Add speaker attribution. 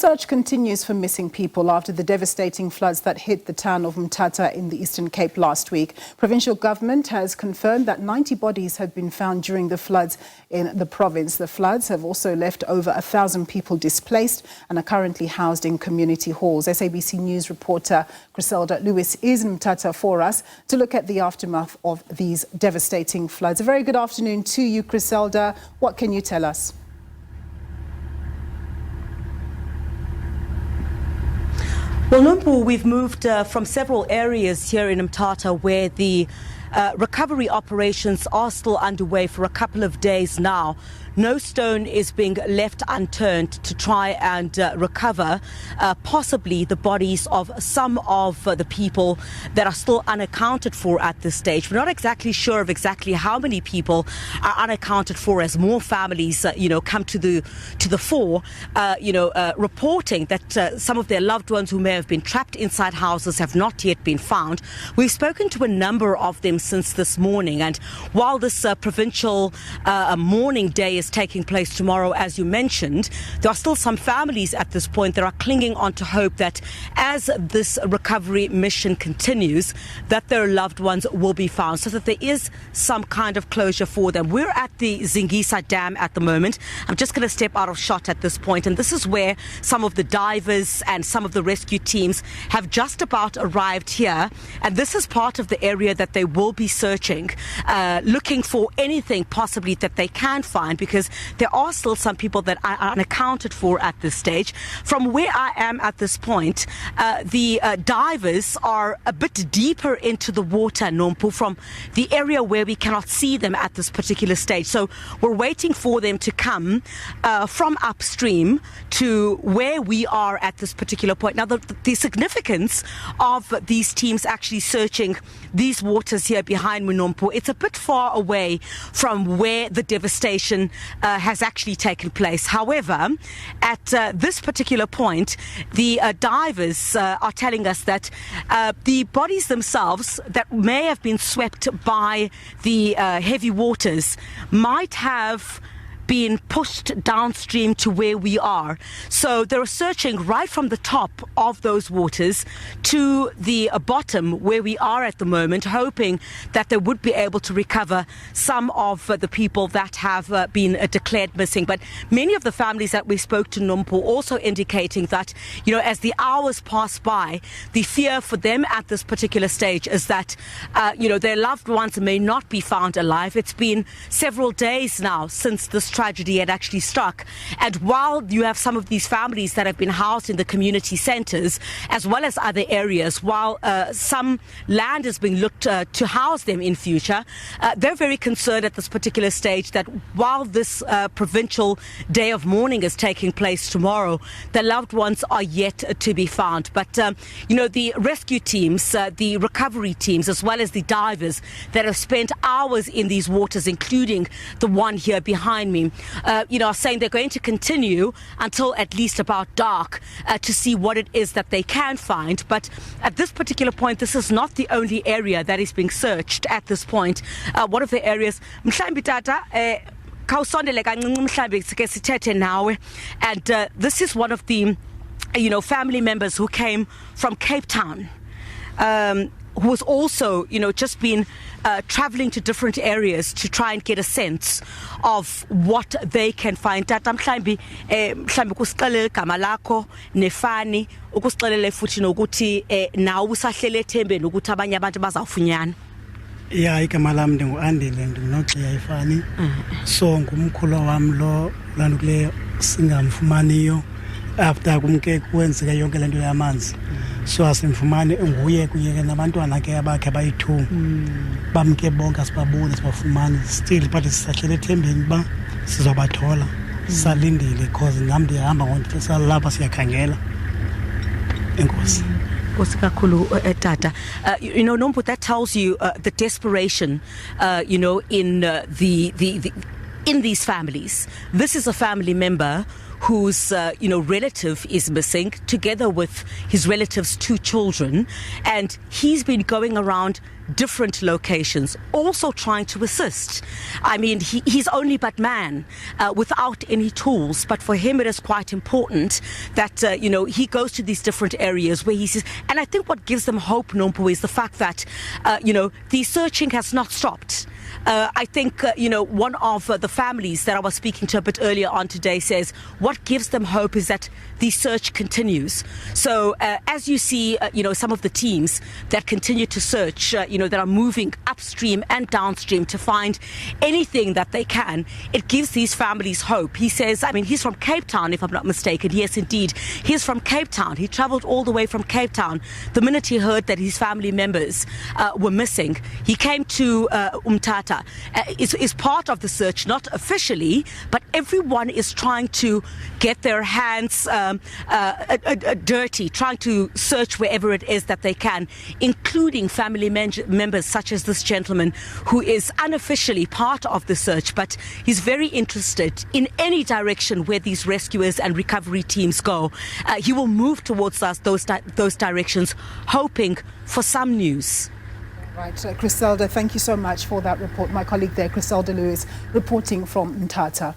Speaker 1: search continues for missing people after the devastating floods that hit the town of Mthatha in the Eastern Cape last week. Provincial government has confirmed that 90 bodies have been found during the floods in the province. The floods have also left over 1,000 people displaced and are currently housed in community halls. SABC News reporter Chriselda Lewis is in Mthatha for us to look at the aftermath of these devastating floods. A very good afternoon to you, Chriselda. What can you tell us?
Speaker 2: Well, Nompu, we've moved from several areas here in Mthatha where the recovery operations are still underway for a couple of days now. No stone is being left unturned to try and recover possibly the bodies of some of the people that are still unaccounted for at this stage. We're not exactly sure of exactly how many people are unaccounted for as more families, come to the fore, reporting that some of their loved ones who may have been trapped inside houses have not yet been found. We've spoken to a number of them since this morning, and while this provincial mourning day is taking place tomorrow, as you mentioned, there are still some families at this point that are clinging on to hope that as this recovery mission continues, that their loved ones will be found, so that there is some kind of closure for them. We're at the Zingisa Dam at the moment. I'm just going to step out of shot at this point, and this is where some of the divers and some of the rescue teams have just about arrived here, and this is part of the area that they will be searching, looking for anything possibly that they can find, because there are still some people that are unaccounted for at this stage. From where I am at this point, the divers are a bit deeper into the water, Nompu, from the area where we cannot see them at this particular stage. So we're waiting for them to come from upstream to where we are at this particular point. Now, the significance of these teams actually searching these waters here behind me, Nompu, it's a bit far away from where the devastation has actually taken place. However, at this particular point, the divers are telling us that the bodies themselves that may have been swept by the heavy waters might have been pushed downstream to where we are. So they're searching right from the top of those waters to the bottom where we are at the moment, hoping that they would be able to recover some of the people that have been declared missing. But many of the families that we spoke to, Nompu, also indicating that, as the hours pass by, the fear for them at this particular stage is that, their loved ones may not be found alive. It's been several days now since this tragedy had actually struck, and while you have some of these families that have been housed in the community centres as well as other areas, while some land is being looked to house them in future, they're very concerned at this particular stage that while this provincial day of mourning is taking place tomorrow, their loved ones are yet to be found. But the rescue teams, the recovery teams, as well as the divers that have spent hours in these waters, including the one here behind me, are saying they're going to continue until at least about dark to see what it is that they can find. But at this particular point, this is not the only area that is being searched at this point. One of the areas, Mthatha, and this is one of the family members who came from Cape Town, who was also, just been traveling to different areas to try and get a sense of what they can find. Tata mhlambi kusixelela igama lakho nefani, ukusixelela futhi nokuthi nawe usahlele ethembeni ukuthi abanye abantu bazawufunyana.
Speaker 3: Yeah, igama lami ndinguandile, ndinoxia ifani. So ngumkhulu wami lo lanukule singamfumaniyo after kumke kwenzeka yonke lento yamanzi. So asimfumane nguye kunye nabantwana ke abakhe abayi2 bamke bonke asibabone sibafumane still, but sisahlele ethembeni ba sizobathola. Salindile because ngam ndihamba ngonto salapha siyakhangela. Enkosi.
Speaker 2: Tata, Nompu, that tells you the desperation, in in these families. This is a family member whose relative is missing, together with his relative's 2 children, and he's been going around different locations, also trying to assist. I mean, he's only but man, without any tools, but for him it is quite important that, he goes to these different areas where he says, and I think what gives them hope, Nompu, is the fact that, the searching has not stopped. I think, one of the families that I was speaking to a bit earlier on today says what gives them hope is that the search continues. So as you see, some of the teams that continue to search, that are moving upstream and downstream to find anything that they can, it gives these families hope. He says, I mean, he's from Cape Town, if I'm not mistaken. Yes, indeed. He's from Cape Town. He traveled all the way from Cape Town. The minute he heard that his family members were missing, he came to Mthatha. Is part of the search, not officially, but everyone is trying to get their hands dirty, trying to search wherever it is that they can, including family members such as this gentleman who is unofficially part of the search, but he's very interested in any direction where these rescuers and recovery teams go. He will move towards those directions, hoping for some news.
Speaker 1: Right, Chriselda, thank you so much for that report. My colleague there, Chriselda Lewis, reporting from Mthatha.